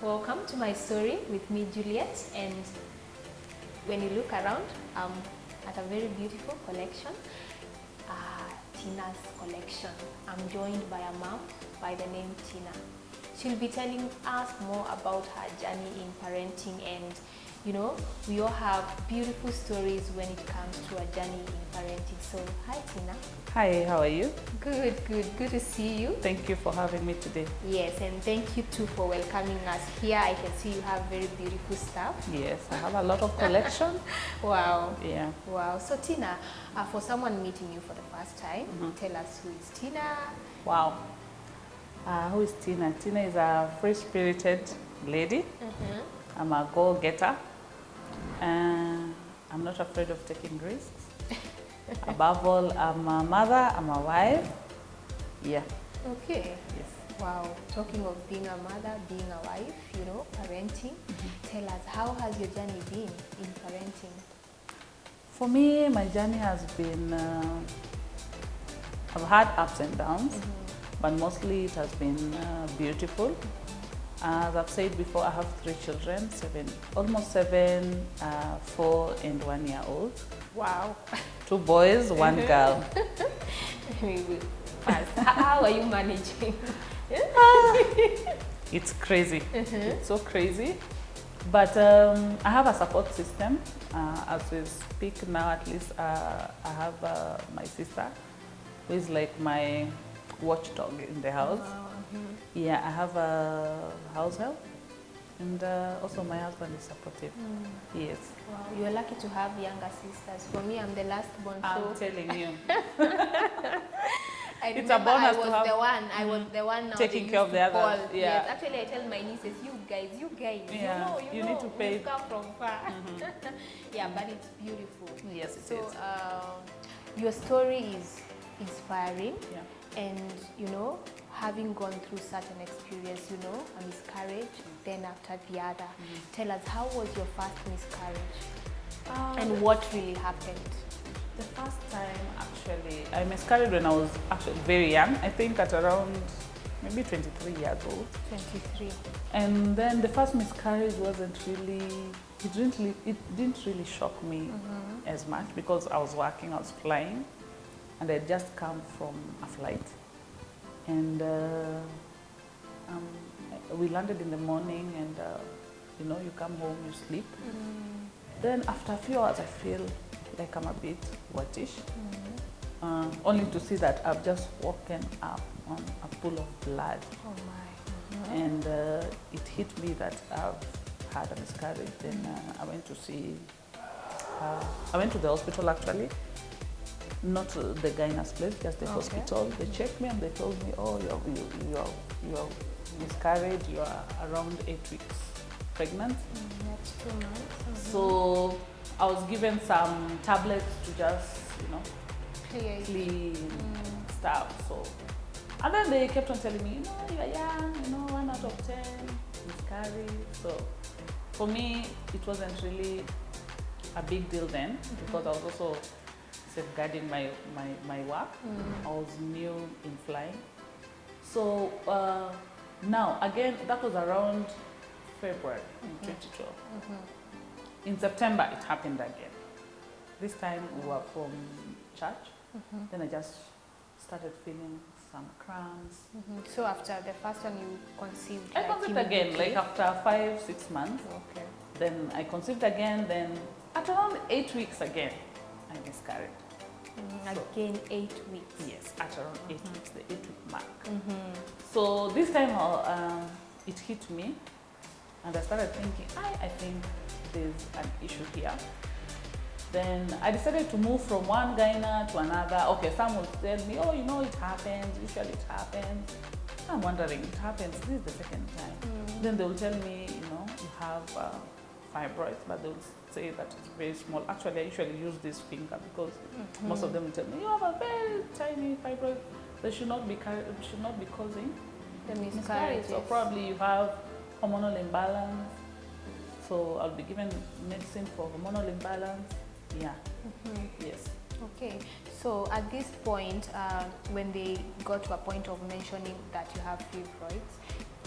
Welcome to my story with me, Juliet. And when you look around, I'm at a very beautiful collection, Tina's collection. I'm joined by a mom by the name Tina. She'll be telling us more about her journey in parenting, and you know, we all have beautiful stories when it comes to a journey in parenting. So, hi Tina. Hi, how are you? Good to see you. Thank you for having me today. Yes, and thank you too for welcoming us here. I can see you have very beautiful stuff. Yes, I have a lot of collection. Wow. Yeah. Wow. So Tina, for someone meeting you for the first time, tell us, who is Tina? Wow. Who is Tina? Tina is a free-spirited lady. I'm a go-getter. I'm not afraid of taking risks. Above all, I'm a mother, I'm a wife. Yeah. Okay. Yes. Wow. Talking of being a mother, being a wife, you know, parenting. Tell us, how has your journey been in parenting? For me, my journey has been, I've had ups and downs, but mostly it has been beautiful. As I've said before, I have 3 children, almost 7, 4 and 1 year old. Wow. 2 boys, 1 girl. How are you managing? It's crazy. It's so crazy. But I have a support system. As we speak now, at least I have my sister, who is like my watchdog in the house. Wow. Yeah, I have a house help, and also my husband is supportive. Yes. Wow, you're lucky to have younger sisters. For me, I'm the last born. I'm telling you. It's a bonus to have. I was the one now taking care of the others. Yeah. Yes, actually, I tell my nieces, you guys, Yeah. you need to pay. We've come from far. Yeah, but it's beautiful. Yes, it so, is. Your story is inspiring. Yeah. And you know, having gone through such an experience, you know, a miscarriage, then after the other, tell us, how was your first miscarriage and what really happened? The first time, actually, I miscarried when I was actually very young. I think at around maybe 23 years old. 23. And then the first miscarriage wasn't really, it didn't really shock me as much, because I was working, I was flying, and I had just come from a flight. And we landed in the morning, and you know, you come home, you sleep. Then after a few hours, I feel like I'm a bit wettish, only to see that I've just woken up on a pool of blood. Oh my. And it hit me that I've had a miscarriage. Then I went to see, I went to the hospital actually, not the gynae's place, just the hospital. They checked me and they told me, oh, you're miscarried, you are around 8 weeks pregnant. That's 2 months. So I was given some tablets to just, you know, clean stuff. So, and then they kept on telling me, you know, you're young, you know, 1 out of 10 miscarried. So for me, it wasn't really a big deal then, because I was also safeguarding my work. I was new in flying. So now, again, that was around February in 2012. In September, it happened again. This time we were from church. Then I just started feeling some cramps. So after the first one, you conceived? I conceived again, like after 5-6 months. Okay. Then I conceived again. Then at around 8 weeks again, I miscarried. Again, 8 weeks. Yes, at around 8 weeks, the 8-week mark. So this time it hit me, and I started thinking, I think there's an issue here. Then I decided to move from one gyna to another. Okay, some would tell me, oh, you know, it happens, usually it happens. I'm wondering, it happens, this is the second time. Then they will tell me, you know, you have fibroids, but they will say that it's very small. Actually, I usually use this finger, because most of them will tell me, you have a very tiny fibroid that should not be causing The miscarriage. miscarriages. So probably you have hormonal imbalance. So I'll be given medicine for hormonal imbalance. Yeah. Yes. Okay. So at this point, when they got to a point of mentioning that you have fibroids,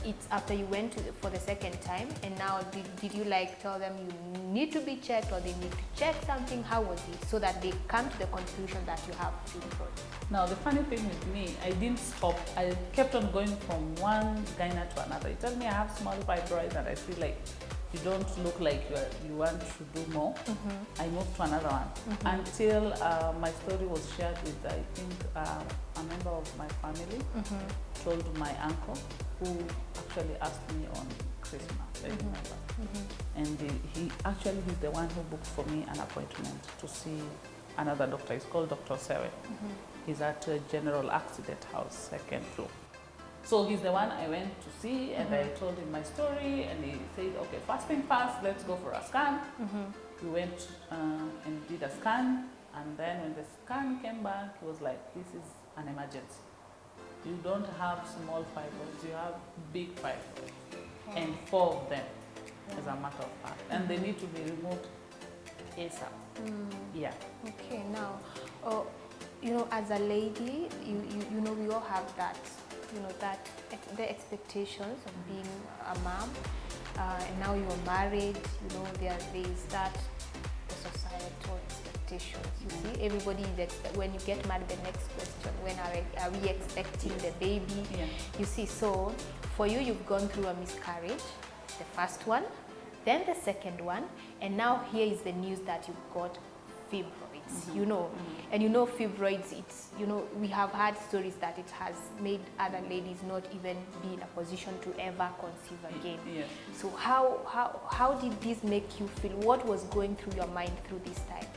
it's after you went for the second time, and now did you like tell them you need to be checked or they need to check something? How was it, so that they come to the conclusion that you have fibroids? Now the funny thing with me, I didn't stop. I kept on going from one gyna to another. He told me I have small fibroids and I feel like you don't look like you want to do more. I moved to another one until my story was shared with, I think, a member of my family. Told my uncle, who actually asked me on Christmas, I remember. And he's the one who booked for me an appointment to see another doctor. He's called Dr. Sewe. He's at General Accident House, 2nd floor. So he's the one I went to see, and I told him my story, and he said, okay, first thing first, let's go for a scan. We went and did a scan, and then when the scan came back, he was like, this is an emergency. You don't have small fibroids, you have big fibroids, and 4 of them, as a matter of fact, and they need to be removed ASAP. Yeah. Okay, now, you know, as a lady, you know, we all have that, you know, that the expectations of being a mom, and now you're married, you know, there is that the societal expectations. You see, everybody is when you get married, the next question, when are we expecting the baby? You see, so for you, you've gone through a miscarriage, the first one, then the second one, and now here is the news that you've got fibroids, you know. And you know, fibroids, it's, you know, we have had stories that it has made other ladies not even be in a position to ever conceive again. So how did this make you feel? What was going through your mind through this time?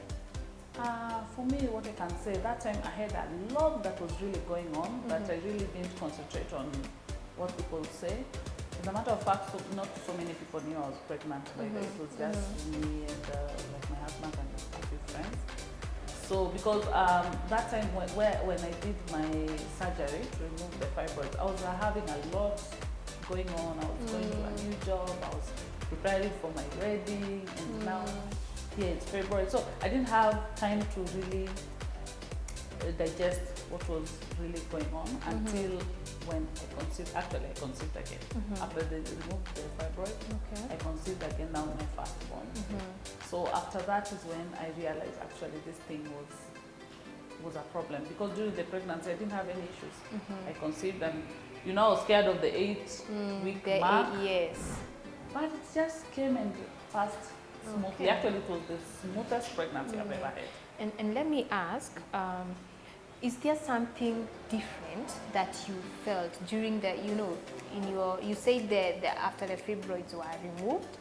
For me, what I can say, that time I had a lot that was really going on, but I really didn't concentrate on what people say. As a matter of fact, not so many people knew I was pregnant. It was just me and like my husband and a few friends. So because that time when I did my surgery to remove the fibroids, I was having a lot going on. I was going to a new job. I was preparing for my wedding, and now here it's February. So I didn't have time to really digest what was really going on until when I conceived. Actually, I conceived again. After they removed the fibroid, I conceived again, now my firstborn. So after that is when I realized actually this thing was a problem, because during the pregnancy I didn't have any issues. I conceived, and you know, I was scared of the 8-week mark. But it just came and passed smoothly. Actually, it was the smoothest pregnancy I've ever had. And let me ask, is there something different that you felt during the, you know, you said that after the fibroids were removed,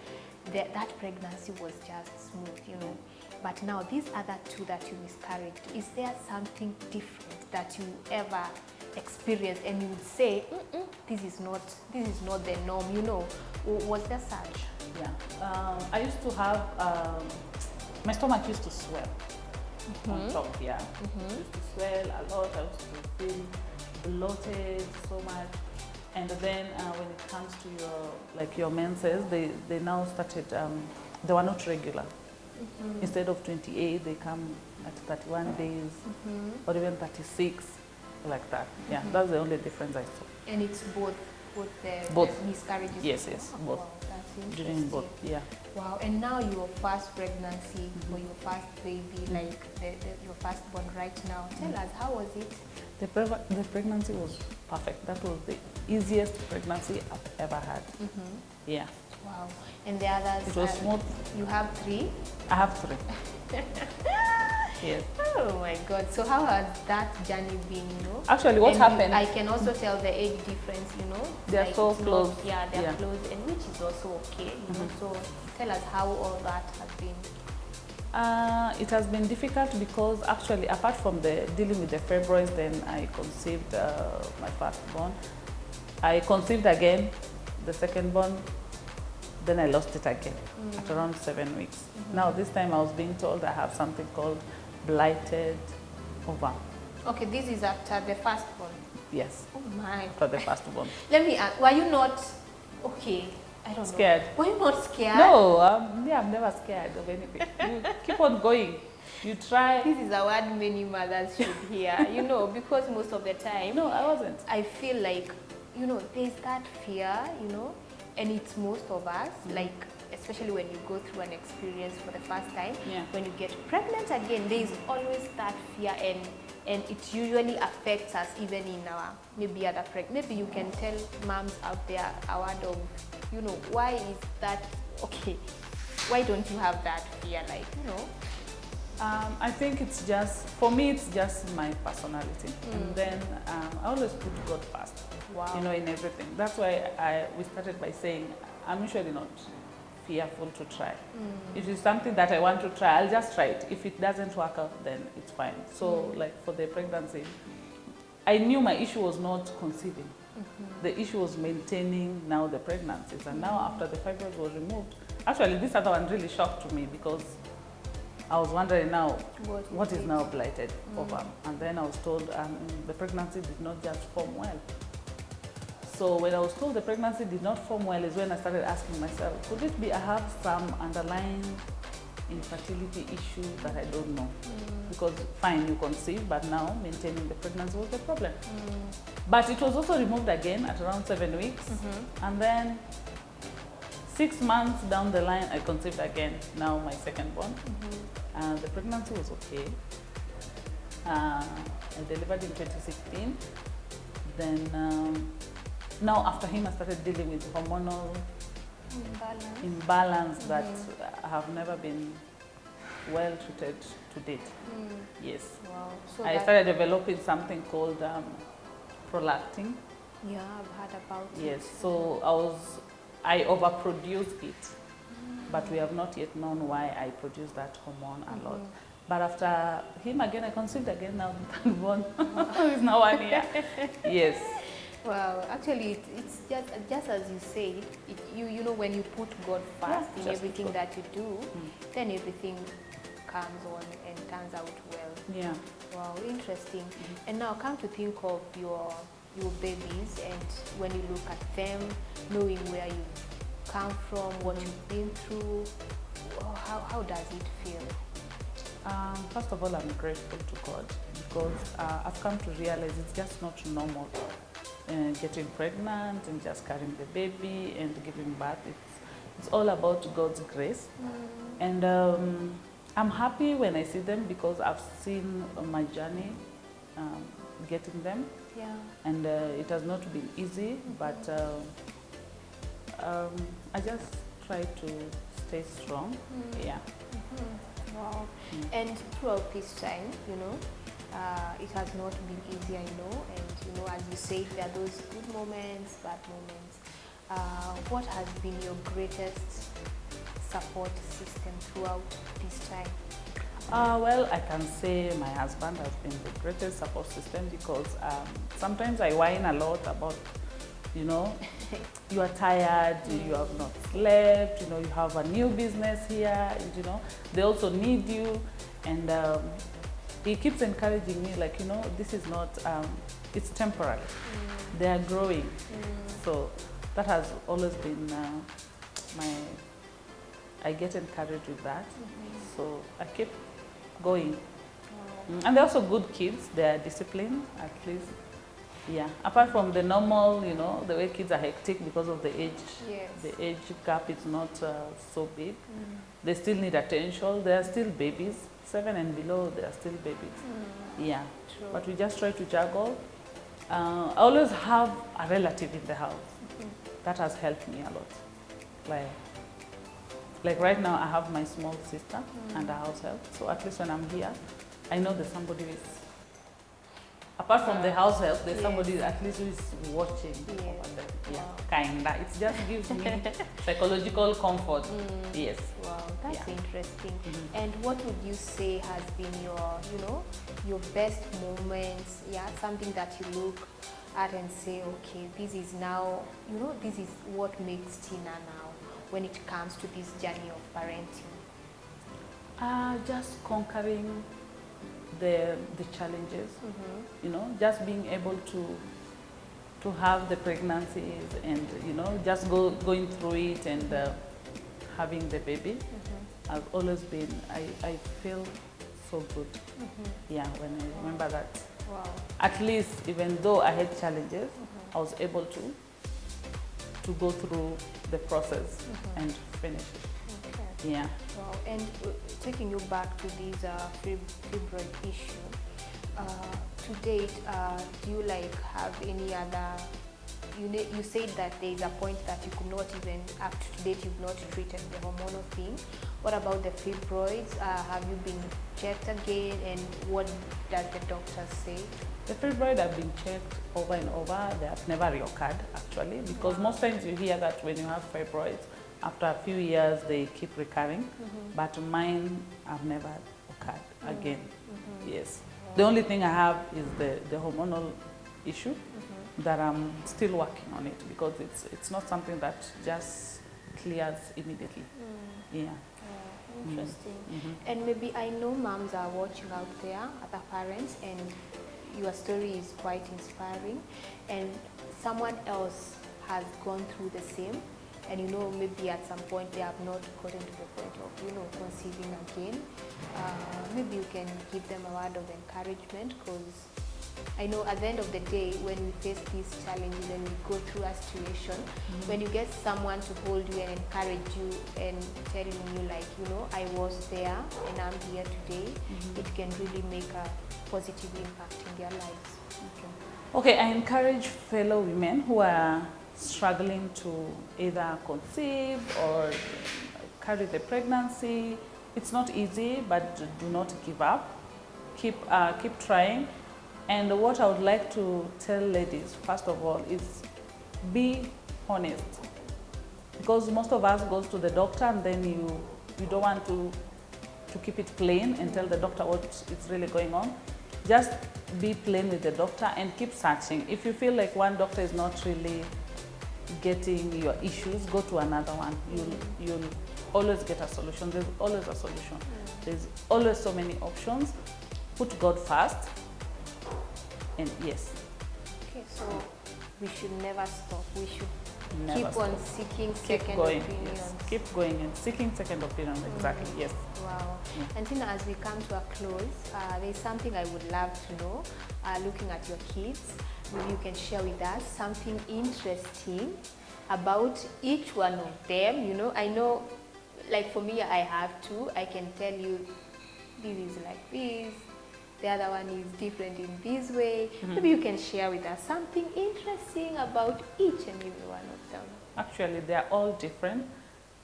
that pregnancy was just smooth, you know, but now these other 2 that you miscarried, is there something different that you ever experienced and you would say, this is not the norm, you know? Was there such? Yeah, I used to have, my stomach used to swell. On top, it used to swell a lot. I used to feel bloated so much, and then when it comes to your menses, they now started. They were not regular. Instead of 28, they come at 31 days, or even 36, like that. Yeah, that's the only difference I saw. And it's both the miscarriages? Yes, both. Wow, that's during both, yeah. Wow, and now your first pregnancy or your first baby, like your firstborn right now, tell us, how was it? The pregnancy was perfect. That was the easiest pregnancy I've ever had. Yeah. Wow. And the others? It was smooth. You have 3? I have 3. Yes. Oh my God. So how has that journey been, you know? Actually, what happened? I can also tell the age difference, you know? They are so close. They're close, and which is also okay, you know? So tell us how all that has been. It has been difficult because actually, apart from dealing with the fibroids, then I conceived my firstborn. I conceived again, the secondborn, then I lost it again at around 7 weeks. Now this time I was being told I have something called blighted ovum. Okay, this is after the firstborn? Yes. Oh my. After the firstborn. Let me ask, were you not, okay, I don't scared. know. Were you not scared? No, I'm never scared of anything. You keep on going. You try. This is a word many mothers should hear, you know, because most of the time. No, I wasn't. I feel like, you know, there's that fear, you know, and it's most of us, like, especially when you go through an experience for the first time, when you get pregnant again, there's always that fear, and it usually affects us even in our maybe other maybe you can tell moms out there a word of, you know, why is that okay? Why don't you have that fear, like, you know? I think it's just, for me, it's just my personality. And then I always put God first, you know, in everything. That's why we started by saying, I'm usually not fearful to try. If it's something that I want to try, I'll just try it. If it doesn't work out, then it's fine. So like for the pregnancy, I knew my issue was not conceiving. The issue was maintaining now the pregnancies. And now after the fibroids were removed, actually this other one really shocked me, because I was wondering now, what is now blighted over? And then I was told the pregnancy did not just form well. So when I was told the pregnancy did not form well is when I started asking myself, could it be I have some underlying infertility issue that I don't know? Because fine, you conceive, but now maintaining the pregnancy was the problem. But it was also removed again at around 7 weeks. And then 6 months down the line, I conceived again, now my second born. The pregnancy was okay. I delivered in 2016. Then now after him, I started dealing with hormonal imbalance that have never been well treated to date. Yes. Wow. So I started developing something called prolactin. Yeah, I've heard about it. Yes. So I overproduced it, but we have not yet known why I produce that hormone a lot. But after him again, I conceived again now, third born. It's now 1 year. Yes. Well, actually, it's just as you said, you know, when you put God first in everything that you do, then everything comes on and turns out well. Yeah. Wow, interesting. And now come to think of your babies, and when you look at them, knowing where you come from, what you've been through, how does it feel? First of all, I'm grateful to God, because I've come to realize it's just not normal getting pregnant and just carrying the baby and giving birth. It's all about God's grace. And I'm happy when I see them, because I've seen my journey getting them. Yeah. And it has not been easy, but I just try to stay strong. Yeah. Wow. And throughout this time, you know, it has not been easy, I know. And, you know, as you say, there are those good moments, bad moments. What has been your greatest support system throughout this time? Well, I can say my husband has been the greatest support system, because sometimes I whine a lot about, you know, you are tired, you have not slept, you know, you have a new business here, you know, they also need you. And he keeps encouraging me, like, you know, this is not, it's temporary. They are growing. So that has always been I get encouraged with that. So I keep going. And they're also good kids. They are disciplined, at least. Yeah. Apart from the normal, you know, the way kids are hectic because of the age. Yes. The age gap is not so big. They still need attention. They are still babies. 7 and below, they are still babies. Yeah. True. But we just try to juggle. I always have a relative in the house. That has helped me a lot. Like right now, I have my small sister and a house help. So at least when I'm here, I know there's somebody who is, apart from the house help, there's somebody at least who is watching over them. Yeah, kinda. It just gives me psychological comfort. Yes. Wow, that's interesting. And what would you say has been your, you know, your best moments? Yeah, something that you look at and say, okay, this is now, you know, this is what makes Tina now when it comes to this journey of parenting. Just conquering the challenges. You know, just being able to have the pregnancies and, you know, just going through it and having the baby. I've always been, I feel so good. Yeah, when I remember that. Wow. At least, even though I had challenges, I was able to go through the process and finish it. Okay. Yeah. Wow. And taking you back to this fibroid issue, to date, do you like have any other? You said that there is a point that you could not even, up to date, you've not treated the hormonal thing. What about the fibroids? Have you been checked again, and what does the doctor say? The fibroid have been checked over and over. They have never reoccurred actually, because most times you hear that when you have fibroids, after a few years they keep recurring, but mine have never occurred again. Yes. The only thing I have is the hormonal issue that I'm still working on it, because it's not something that just clears immediately. Yeah. Interesting. And maybe I know moms are watching out there, other parents, and your story is quite inspiring, and someone else has gone through the same, and maybe at some point they have not gotten to the point of conceiving again. Maybe you can give them a word of encouragement, because I know at the end of the day, when we face these challenges and we go through a situation, when you get someone to hold you and encourage you and telling you like, I was there and I'm here today, it can really make a positive impact in their lives. Okay, I encourage fellow women who are struggling to either conceive or carry the pregnancy. It's not easy, but do not give up. Keep trying. And what I would like to tell ladies, first of all, is be honest. Because most of us goes to the doctor and then you don't want to keep it plain and tell the doctor what is really going on. Just be plain with the doctor and keep searching. If you feel like one doctor is not really getting your issues, go to another one. You'll always get a solution. There's always a solution. There's always so many options. Put God first. And yes. Okay, so we should never stop. We should Never keep stop. on seeking Keep second going. opinions. Yes. Keep going and seeking second opinions. Exactly. Yes. Wow. And Tina, as we come to a close, there's something I would love to know. Looking at your kids, maybe you can share with us something interesting about each one of them. I know, like for me, I have two. I can tell you, this is like this. The other one is different in this way. Maybe you can share with us something interesting about each and every one of them. Actually, they are all different.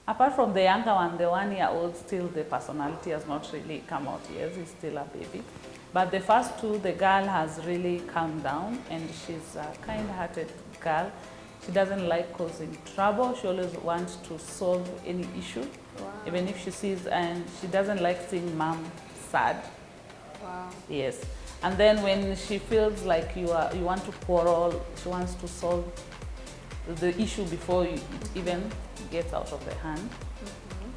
Apart from the younger one, the 1-year-old, still the personality has not really come out yet. He's still a baby. But the first two, the girl has really calmed down, and she's a kind-hearted girl. She doesn't like causing trouble. She always wants to solve any issue, even if she sees, and she doesn't like seeing mom sad. Wow. Yes. And then when she feels like you want to quarrel, she wants to solve the issue before it even gets out of the hand.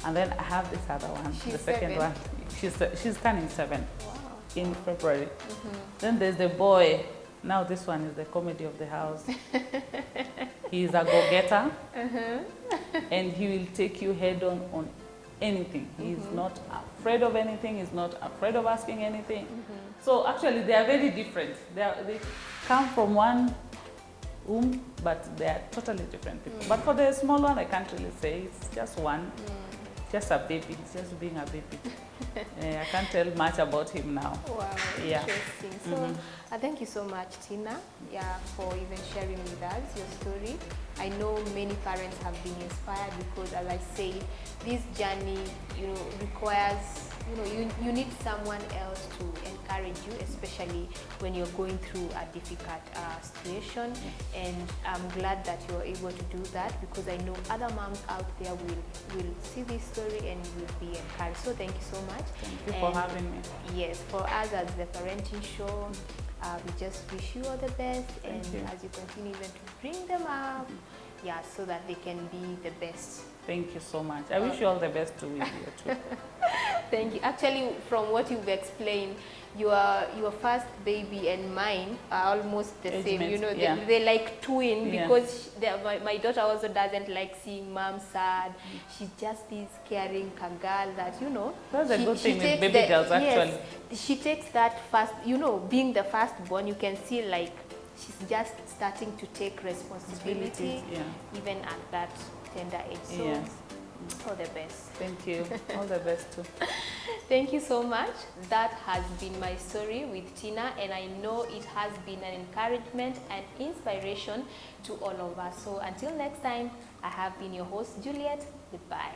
And then I have this other one, She's the second 7. one. She's turning 7 Wow. in February. Then there's the boy. Now this one is the comedy of the house. He's a go-getter, and he will take you head on anything. He's not afraid of anything. He's not afraid of asking anything. So actually, they are very different. They come from one womb, but they are totally different people. But for the small one, I can't really say. It's just one. Just a baby. He's just being a baby. I can't tell much about him now. Wow, Yeah. interesting. So thank you so much, Tina, for even sharing with us your story. I know many parents have been inspired because, as I said, this journey, requires, you need someone else to encourage you, especially when you're going through a difficult situation. And I'm glad that you're able to do that, because I know other moms out there will see this story and will be encouraged. So thank you so much. Thank you for having me. Yes, for us as the Parenting Show, we just wish you all the best, and as you continue even to bring them up, so that they can be the best. Thank you so much. I wish you all the best to with you too. Thank you. Actually, from what you've explained, your first baby and mine are almost the same. They're like twin, because my daughter also doesn't like seeing mom sad. She's just this caring girl that That's a good thing with baby girls, actually. Yes, she takes that first. Being the firstborn, you can see like she's just starting to take responsibility, even at that tender age. So Yes. all the best. Thank you. All the best too. Thank you so much. That has been my story with Tina, and I know it has been an encouragement and inspiration to all of us. So until next time, I have been your host, Juliet. Goodbye.